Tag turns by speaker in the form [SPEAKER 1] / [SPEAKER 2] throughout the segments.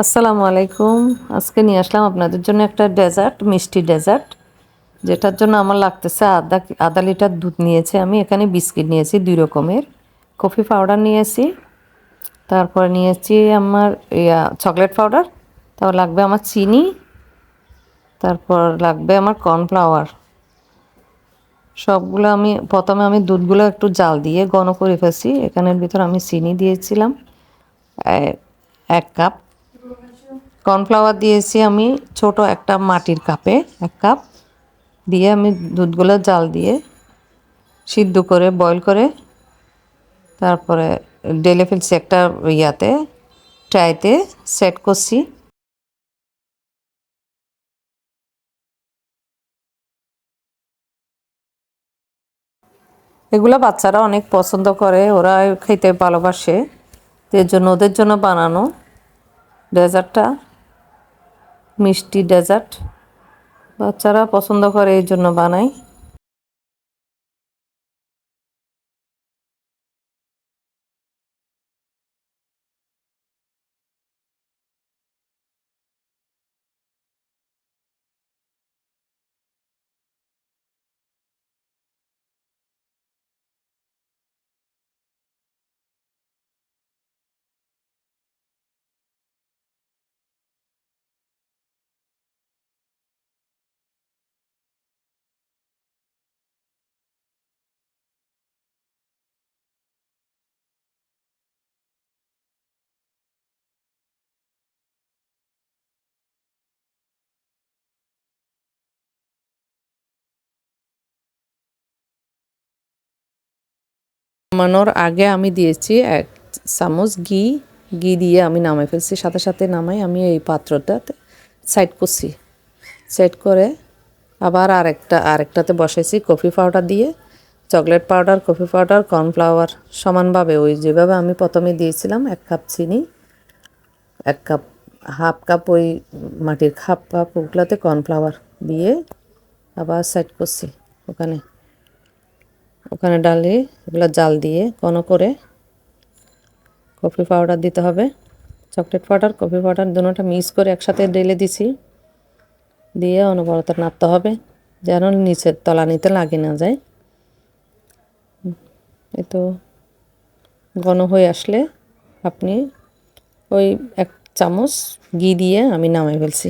[SPEAKER 1] আসসালামু আলাইকুম। আজকে নিয়ে আসলাম আপনাদের জন্য একটা ডেজার্ট, মিষ্টি ডেজার্ট, যেটার জন্য আমার লাগতেছে আধা লিটার দুধ নিয়েছি আমি। এখানে বিস্কিট নিয়েছি 2 রকমের, কফি পাউডার নিয়েছি, তারপরে নিয়েছি আমার চকলেট পাউডার, তারপর লাগবে আমার চিনি, তারপর লাগবে আমার কর্নফ্লাওয়ার। সবগুলো প্রথমে দুধগুলো একটু জাল দিয়ে ঘন করে ফেলছি। এখানের ভিতর আমি চিনি দিয়েছিলাম 1 কাপ, কর্নফ্লাওয়ার দিয়েছি আমি ছোট একটা মাটির কাপে 1 কাপ দিয়ে আমি দুধগুলো জাল দিয়ে সিদ্ধ করে বয়ল করে তারপরে ঢেলে ফেলছি একটা ইয়াতে, ট্রাইতে সেট করছি। এগুলো বাচ্চারা অনেক পছন্দ করে, ওরা খেতে ভালোবাসে, তো এর জন্য ওদের জন্য বানানো ডেজার্টটা, মিষ্টি ডেজার্ট বাচ্চারা পছন্দ করে এই জন্য বানাই। নামানোর আগে আমি দিয়েছি 1 চামচ ঘি। ঘি দিয়ে আমি নামাই ফেলছি, সাথে সাথে নামাই আমি এই পাত্রটাতে সাইড করছি। সেট করে আবার আরেকটাতে বসাইছি কফি পাউডার দিয়ে, chocolate powder, coffee powder, cornflour সমানভাবে ওই যেভাবে আমি প্রথমে দিয়েছিলাম। 1 কাপ চিনি, 1 কাপ, হাফ কাপ ওই মাটির কাপ ওগুলোতে কর্নফ্লাওয়ার দিয়ে আবার সেট করছি। ওখানে ওখানে ডালে এগুলো জাল দিয়ে ঘন করে কফি পাউডার দিতে হবে, চকলেট পাউডার, কফি পাউডার দুটোটা মিক্স করে একসাথে ঢেলে দিছি। দিয়ে অনবরত নাড়তে হবে যেন নিচের তলানিতে লাগে না যায়। এই তো ঘন হয়ে আসলে আপনি ওই 1 চামচ ঘি দিয়ে আমি নামাই ফেলছি।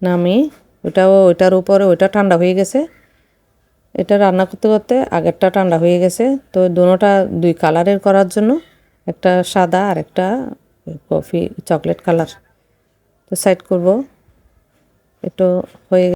[SPEAKER 1] নামিয়ে ওইটার উপরে ওইটা ঠান্ডা হয়ে গেছে। এটা রান্না করতে করতে আগেরটা ঠান্ডা হয়ে গেছে, তো দুটোটা 2 কালারের করার জন্য, একটা সাদা আর একটা কফি চকলেট কালার, তো সাইড করব। একটু হয়ে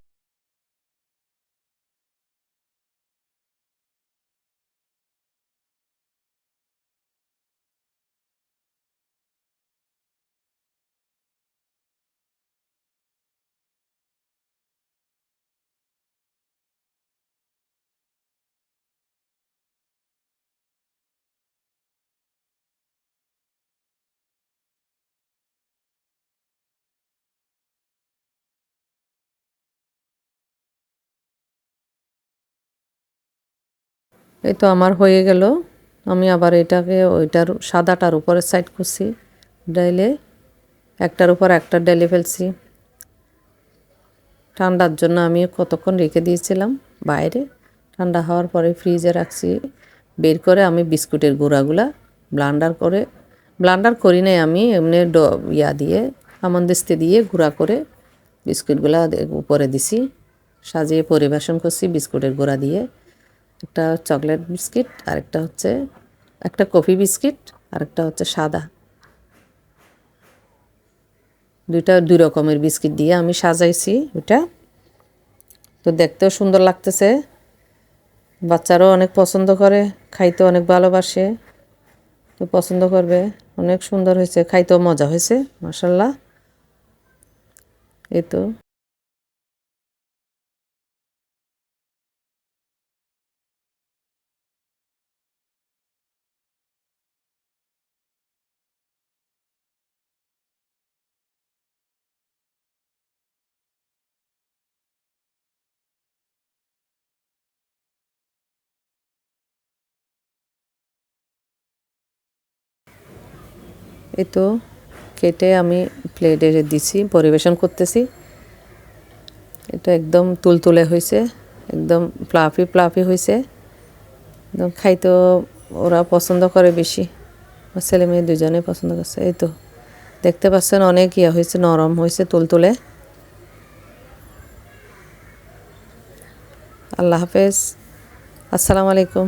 [SPEAKER 1] এই তো আমার হয়ে গেল। আমি আবার এটাকে ওইটার সাদাটার উপরে সাইড করছি, ডাইলে একটার উপর একটা ডেলে ফেলছি। ঠান্ডার জন্য আমি কতক্ষণ রেখে দিয়েছিলাম বাইরে, ঠান্ডা হওয়ার পরে ফ্রিজে রাখছি। বের করে আমি বিস্কুটের গুঁড়াগুলা ব্লান্ডার করি নাই আমি, এমনি দিয়ে আমন্দিস্তে দিয়ে গুঁড়া করে বিস্কুটগুলা উপরে দিছি, সাজিয়ে পরিবেশন করছি বিস্কুটের গুঁড়া দিয়ে। একটা চকলেট বিস্কিট, আরেকটা হচ্ছে একটা কফি বিস্কিট, আরেকটা হচ্ছে সাদা, 2 রকমের বিস্কিট দিয়ে আমি সাজাইছি ওটা। তো দেখতেও সুন্দর লাগতেছে, বাচ্চারাও অনেক পছন্দ করে, খাইতে অনেক ভালোবাসে, তো পছন্দ করবে। অনেক সুন্দর হয়েছে, খাইতেও মজা হয়েছে, মাশাল্লাহ। এই তো এই তো কেটে আমি প্লেটে দিছি, পরিবেশন করতেছি। এটা একদম তুলতুলে হয়েছে, একদম প্লাফি প্লাফি হয়েছে, একদম খাইতেও ওরা পছন্দ করে বেশি। আমার ছেলে মেয়ে দুজনে পছন্দ করছে। এই তো দেখতে পাচ্ছেন অনেক হয়েছে, নরম হয়েছে, তুলতুলে। আল্লাহ হাফেজ, আসসালামু আলাইকুম।